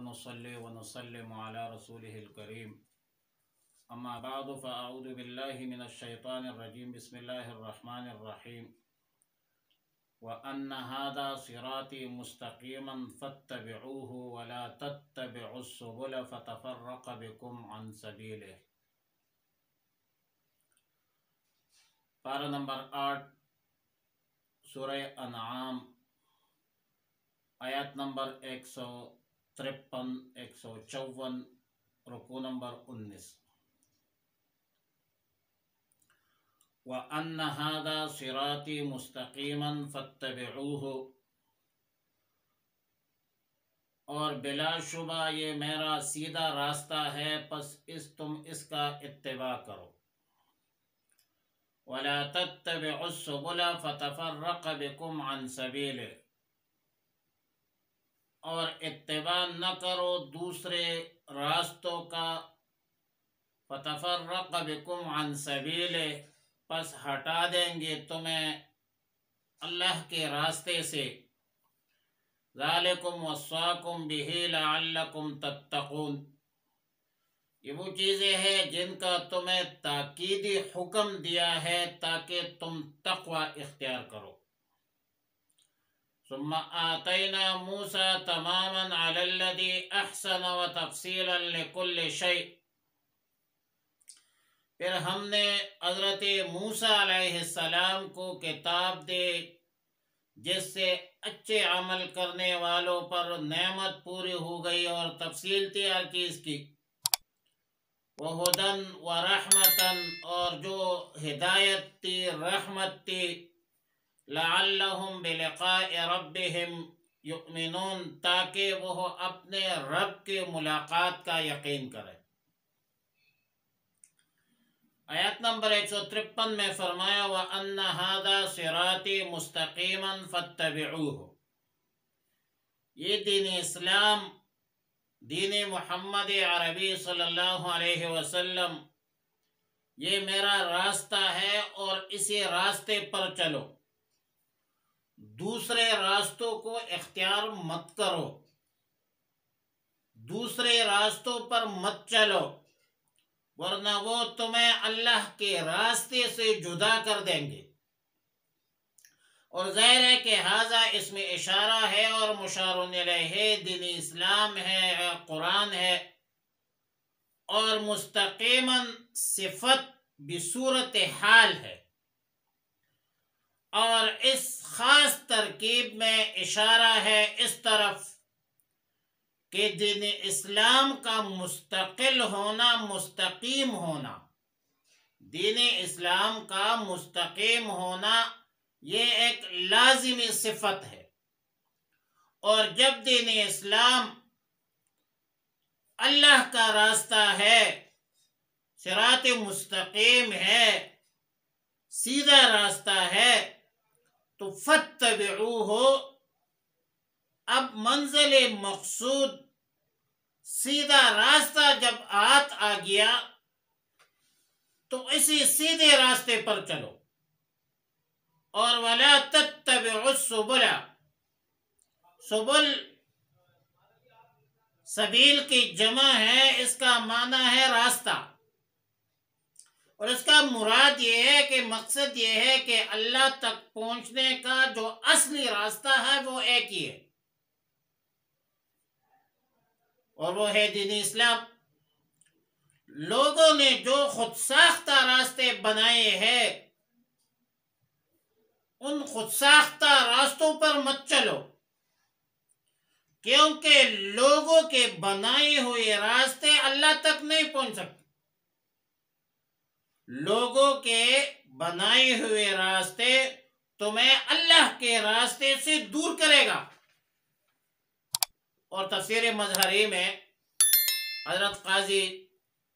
ونصلي ونسلم على رسوله الكريم أما بعد فأعوذ بالله من الشيطان الرجيم بسم الله الرحمن الرحيم وأن هذا صراطي مستقيما فاتبعوه ولا تتبعوا السبل فتفرق بكم عن سبيله۔ پارہ نمبر 8 سورہ انعام آیات نمبر 153 154 رکوع نمبر 19۔ وَأَنَّ هَذَا صِرَاطِي مُسْتَقِيمًا فَاتَّبِعُوهُ، اور بلا شبہ یہ میرا سیدھا راستہ ہے، پس تم اس کا اتباع کرو۔ وَلَا تَتَّبِعُوا السُّبُلَ فَتَفَرَّقَ بِكُمْ عَنْ سَبِيلِهِ، اور اتباع نہ کرو دوسرے راستوں کا، فَتَفَرَّقَ بِكُمْ عَنْ سَبِيلِهِ، پس ہٹا دیں گے تمہیں اللہ کے راستے سے۔ ذَلِكُمْ وَصَّاكُمْ بِهِ لَعَلَّكُمْ تَتَّقُونَ، یہ وہ چیزیں ہیں جن کا تمہیں تاکیدی حکم دیا ہے تاکہ تم تقوی اختیار کرو۔ ثم آتینا موسیٰ تماما علی الذی احسن وتفصیلا لکل شیء، پھر ہم نے حضرت موسیٰ علیہ السلام کو کتاب دے جس سے اچھے عمل کرنے والوں پر نعمت پوری ہو گئی اور تفصیل تیار کی اس کی۔ وَهُدًى وَرَحْمَةً، اور جو ہدایت تھی رحمت تھی، لَعَلَّهُمْ بِلِقَاءِ رَبِّهِمْ يُؤْمِنُونَ، تاکہ وہ اپنے رب کے ملاقات کا یقین کریں۔ آیت نمبر 153 میں فرمایا وَأَنَّ هَذَا صِرَاطِي مُسْتَقِيمًا فَاتَّبِعُوهُ، یہ دین اسلام، دین محمد عربی صلی اللہ علیہ وسلم، یہ میرا راستہ ہے اور اسی راستے پر چلو، دوسرے راستوں کو اختیار مت کرو، دوسرے راستوں پر مت چلو، ورنہ وہ تمہیں اللہ کے راستے سے جدا کر دیں گے۔ اور ظاہر ہے کہ ھذا اس میں اشارہ ہے اور مشار الیہ دین اسلام ہے، قرآن ہے، اور مستقیماً صفت بصورت حال ہے، اور اس خاص ترکیب میں اشارہ ہے اس طرف کہ دین اسلام کا مستقل ہونا، مستقیم ہونا، دین اسلام کا مستقیم ہونا یہ ایک لازمی صفت ہے۔ اور جب دین اسلام اللہ کا راستہ ہے، صراط مستقیم ہے، سیدھا راستہ ہے، تو فَاتَّبِعُوهُ، اب منزل مقصود سیدھا راستہ جب آ گیا تو اسی سیدھے راستے پر چلو۔ اور وَلَا تَتَّبِعُوا السُّبُلَ، سبل سبیل کی جمع ہے، اس کا معنی ہے راستہ، اور اس کا مراد یہ ہے کہ مقصد یہ ہے کہ اللہ تک پہنچنے کا جو اصلی راستہ ہے وہ ایک ہی ہے، اور وہ ہے دین اسلام۔ لوگوں نے جو خود ساختہ راستے بنائے ہیں، ان خود ساختہ راستوں پر مت چلو، کیونکہ لوگوں کے بنائے ہوئے راستے اللہ تک نہیں پہنچ سکتے۔ لوگوں کے بنائے ہوئے راستے تمہیں اللہ کے راستے سے دور کرے گا۔ اور تفسیر مظہری میں حضرت قاضی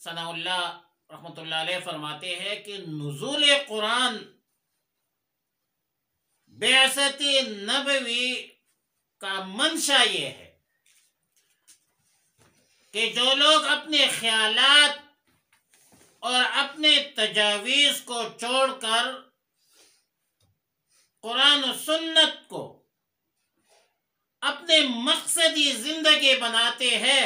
ثناء اللہ رحمۃ اللہ علیہ فرماتے ہیں کہ نزول قرآن بعثت نبوی کا منشا یہ ہے کہ جو لوگ اپنے خیالات اور اپنے تجاویز کو چھوڑ کر قرآن و سنت کو اپنے مقصدی زندگی بناتے ہیں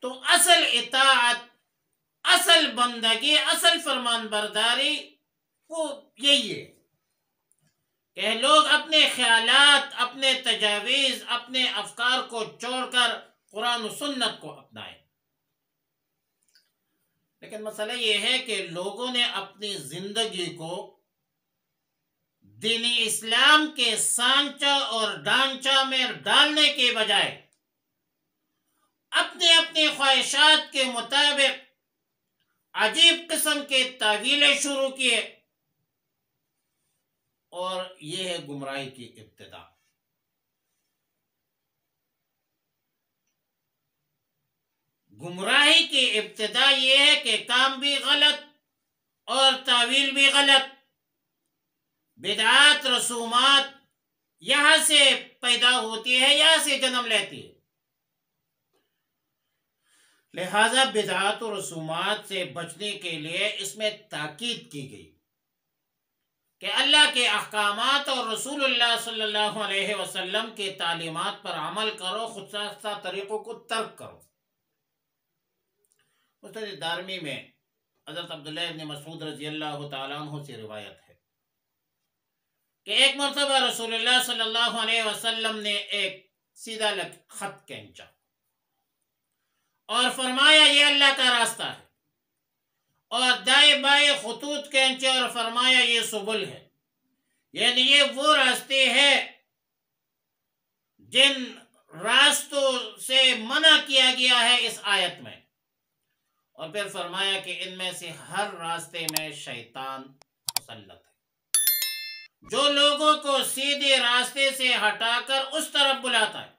تو اصل اطاعت، اصل بندگی، اصل فرمان برداری وہ یہی ہے کہ لوگ اپنے خیالات، اپنے تجاویز، اپنے افکار کو چھوڑ کر قرآن و سنت کو اپنائیں۔ لیکن مسئلہ یہ ہے کہ لوگوں نے اپنی زندگی کو دین اسلام کے سانچہ اور ڈھانچہ میں ڈالنے کے بجائے اپنے اپنی خواہشات کے مطابق عجیب قسم کے تعویلیں شروع کیے، اور یہ ہے گمراہی کی ابتدا۔ گمراہی کی ابتدا یہ ہے کہ کام بھی غلط اور تعویل بھی غلط، بدعات، رسومات یہاں سے پیدا ہوتی ہے، یہاں سے جنم لیتی ہے۔ لہذا بدعات و رسومات سے بچنے کے لیے اس میں تاکید کی گئی کہ اللہ کے احکامات اور رسول اللہ صلی اللہ علیہ وسلم کے تعلیمات پر عمل کرو، خود ساختہ طریقوں کو ترک کرو۔ مسند دارمی میں حضرت عبداللہ ابن مسعود رضی اللہ تعالیٰ عنہ سے روایت ہے کہ ایک مرتبہ رسول اللہ صلی اللہ علیہ وسلم نے ایک سیدھا خط کھینچا اور فرمایا یہ اللہ کا راستہ ہے، اور دائیں بائیں خطوط کھینچے اور فرمایا یہ سبل ہے، یعنی یہ وہ راستے ہیں جن راستوں سے منع کیا گیا ہے اس آیت میں، اور پھر فرمایا کہ ان میں سے ہر راستے میں شیطان مسلط ہے جو لوگوں کو سیدھے راستے سے ہٹا کر اس طرف بلاتا ہے،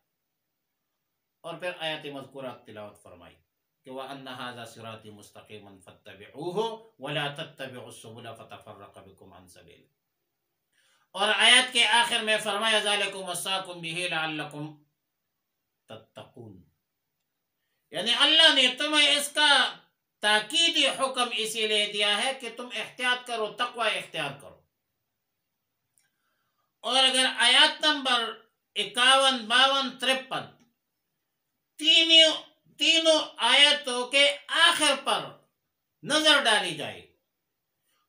اور پھر آیت مذکورہ تلاوت فرمائی کہ وَأَنَّ هَذَا صِرَاطِي مُسْتَقِيمًا فَاتَّبِعُوهُ وَلَا تَتَّبِعُوا السُّبُلَ فَتَفَرَّقَ بِكُمْ عَنْ سَبِيلِهِ، اور آیت کے آخر میں فرمایا ذَلِكُمْ وَصَّاكُمْ بِهِ لَعَلَّكُمْ تَتَّقُونَ، یعنی اللہ نے تمہیں اس کا تاکیدی حکم اسی لیے دیا ہے کہ تم احتیاط کرو، تقوی اختیار کرو۔ اور اگر آیات نمبر 51، 52، 53 تینوں آیتوں کے آخر پر نظر ڈالی جائے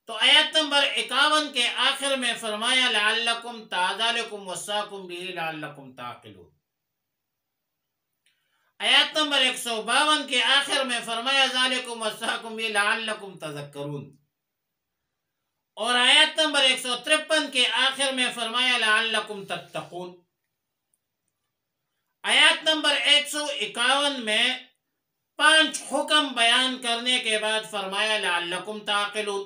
تو آیت نمبر 51 کے آخر میں فرمایا لعلکم ذالکم وصاکم بہ لعلکم تعقلون، آیت نمبر 152 کے آخر میں فرمایا ذالکم وصاکم بہ لعلکم تذکرون، اور آیت نمبر 153 کے آخر میں فرمایا لعلکم تتقون۔ آیت نمبر 151 میں 5 حکم بیان کرنے کے بعد فرمایا لعلکم تعقلون،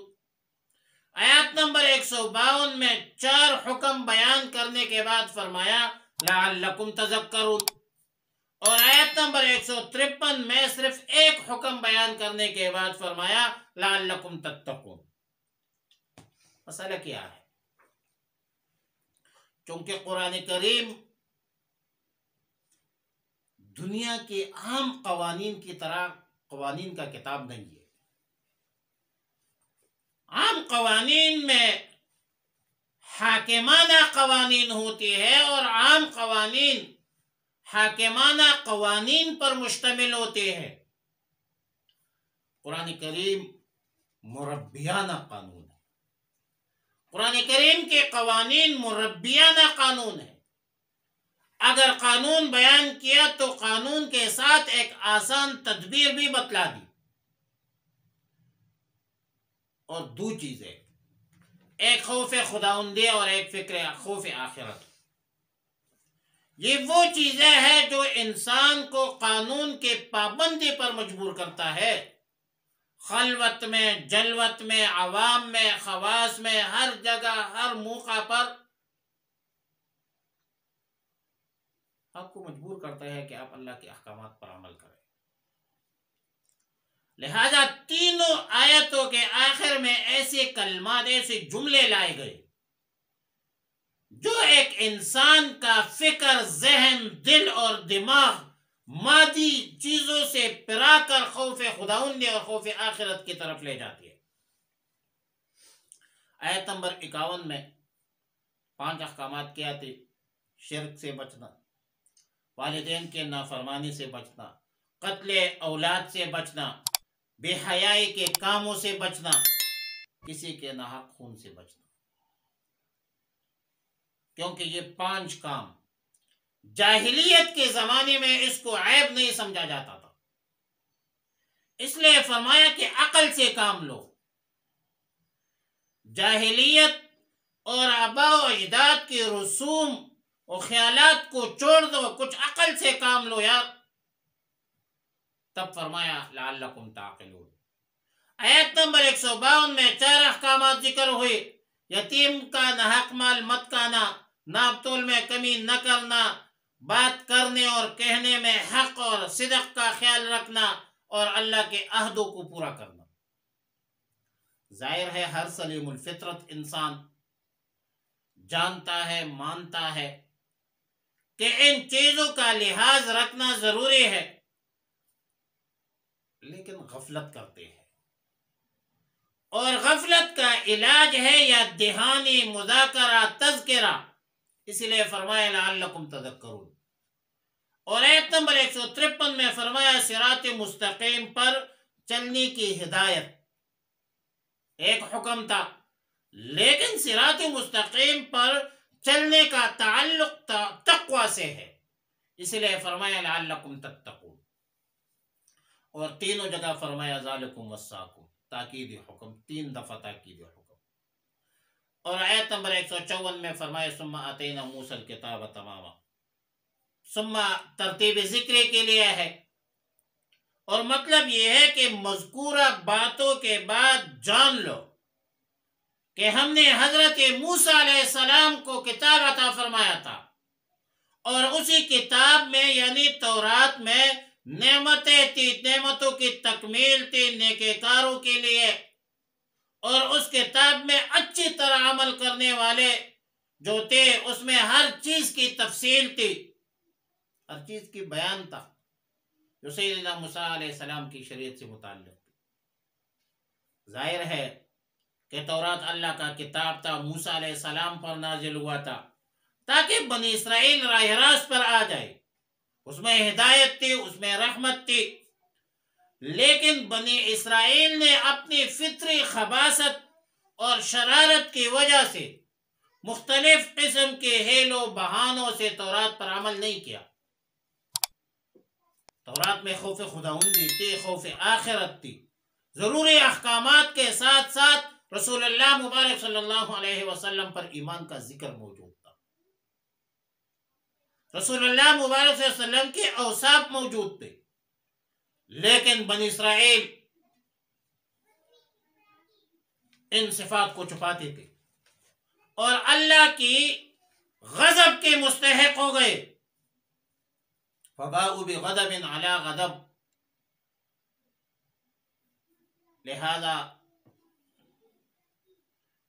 آیت نمبر 152 میں 4 حکم بیان کرنے کے بعد فرمایا لعلکم تذکرون، اور آیت نمبر 153 میں صرف 1 حکم بیان کرنے کے بعد فرمایا لعلکم تتقون۔ مسئلہ کیا ہے؟ چونکہ قرآن کریم دنیا کے عام قوانین کی طرح قوانین کا کتاب نہیں ہے۔ عام قوانین میں حاکمانہ قوانین ہوتی ہے، اور عام قوانین حاکمانہ قوانین پر مشتمل ہوتے ہیں۔ قرآن کریم مربیانہ قانون ہے، قرآن کریم کے قوانین مربیانہ قانون ہے۔ اگر قانون بیان کیا تو قانون کے ساتھ ایک آسان تدبیر بھی بتلا دی، اور 2 چیزیں، ایک خوف خداوندی اور ایک فکر خوف آخرت۔ یہ وہ چیزیں ہیں جو انسان کو قانون کے پابندی پر مجبور کرتا ہے، خلوت میں، جلوت میں، عوام میں، خواص میں، ہر جگہ، ہر موقع پر آپ کو مجبور کرتا ہے کہ آپ اللہ کے احکامات پر عمل کریں۔ لہذا تینوں آیتوں کے آخر میں ایسے کلمات، ایسے جملے لائے گئے جو ایک انسان کا فکر، ذہن، دل اور دماغ مادی چیزوں سے پرا کر خوف خداوندی اور خوف آخرت کی طرف لے جاتی ہے۔ آیت نمبر 51 میں 5 احکامات کیا تھے؟ شرک سے بچنا، والدین کے نافرمانی سے بچنا، قتل اولاد سے بچنا، بے حیائی کے کاموں سے بچنا، کسی کے ناحق خون سے بچنا، کیونکہ یہ 5 کام جاہلیت کے زمانے میں اس کو عیب نہیں سمجھا جاتا تھا، اس لیے فرمایا کہ عقل سے کام لو۔ جاہلیت اور آباء و اجداد کے رسوم اور خیالات کو چھوڑ دو، کچھ عقل سے کام لو یار۔ تب فرمایا لعلکم تعقلون۔ آیت نمبر 152 میں 4 احکامات ذکر ہوئے۔ یتیم کا ناحق مال مت کھانا، ناپ تول میں کمی نہ کرنا، بات کرنے اور کہنے میں حق اور صدق کا خیال رکھنا، اور اللہ کے عہدوں کو پورا کرنا۔ ظاہر ہے ہر سلیم الفطرت انسان جانتا ہے، مانتا ہے کہ ان چیزوں کا لحاظ رکھنا ضروری ہے، لیکن غفلت کرتے ہیں، اور غفلت کا علاج ہے یا دہانی مذاکرہ، تذکرہ، اسی لیے فرمایا لعلکم تذکرون۔ اور آیت نمبر 153 میں فرمایا صراط مستقیم پر چلنے کی ہدایت، ایک حکم تھا، لیکن صراط مستقیم پر چلنے کا تعلق تقوی سے ہے، اس لیے فرمایا لعلکم تتقون۔ اور تینوں جگہ فرمایا ذالکم وصاکم، تاکید حکم، 3 دفعہ تاکید حکم۔ اور آیت نمبر 154 میں فرمایا ثم آتینا موسیٰ الکتاب تماما، ثم ترتیب ذکر کے لیے ہے، اور مطلب یہ ہے کہ مذکورہ باتوں کے بعد جان لو کہ ہم نے حضرت موسیٰ علیہ السلام کو کتاب عطا فرمایا تھا، اور اسی کتاب میں یعنی تورات میں نعمتیں تھی، نعمتوں کی تکمیل تھی نیکوکاروں کے لیے، اور اس کتاب میں اچھی طرح عمل کرنے والے جو تھے، اس میں ہر چیز کی تفصیل تھی، ہر چیز کی بیان تھا جو سیدنا موسیٰ علیہ السلام کی شریعت سے متعلق تھی۔ ظاہر ہے کہ تورات اللہ کا کتاب تھا، موسیٰ علیہ السلام پر نازل ہوا تھا تاکہ بنی اسرائیل راہ راست پر آ جائے، اس میں ہدایت تھی، اس میں رحمت تھی، لیکن بنی اسرائیل نے اپنی فطری خباثت اور شرارت کی وجہ سے مختلف قسم کے ہیل و بہانوں سے تورات پر عمل نہیں کیا۔ تورات میں خوف خداوندی تھی، خوف آخرت تھی، ضروری احکامات کے ساتھ ساتھ رسول اللہ مبارک صلی اللہ علیہ وسلم پر ایمان کا ذکر موجود تھا، رسول اللہ مبارک صلی اللہ علیہ وسلم کے اوصاف موجود تھے، لیکن بنی اسرائیل ان صفات کو چھپاتے تھے اور اللہ کی غضب کے مستحق ہو گئے۔ فباؤوا بغضب علی غضب، لہذا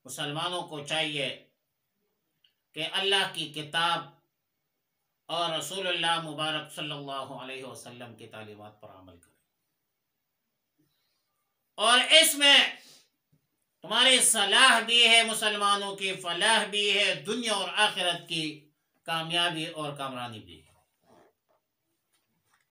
مسلمانوں کو چاہیے کہ اللہ کی کتاب اور رسول اللہ مبارک صلی اللہ علیہ وسلم کی تعلیمات پر عمل کریں، اور اس میں تمہاری صلاح بھی ہے، مسلمانوں کی فلاح بھی ہے، دنیا اور آخرت کی کامیابی اور کامرانی بھی ہے۔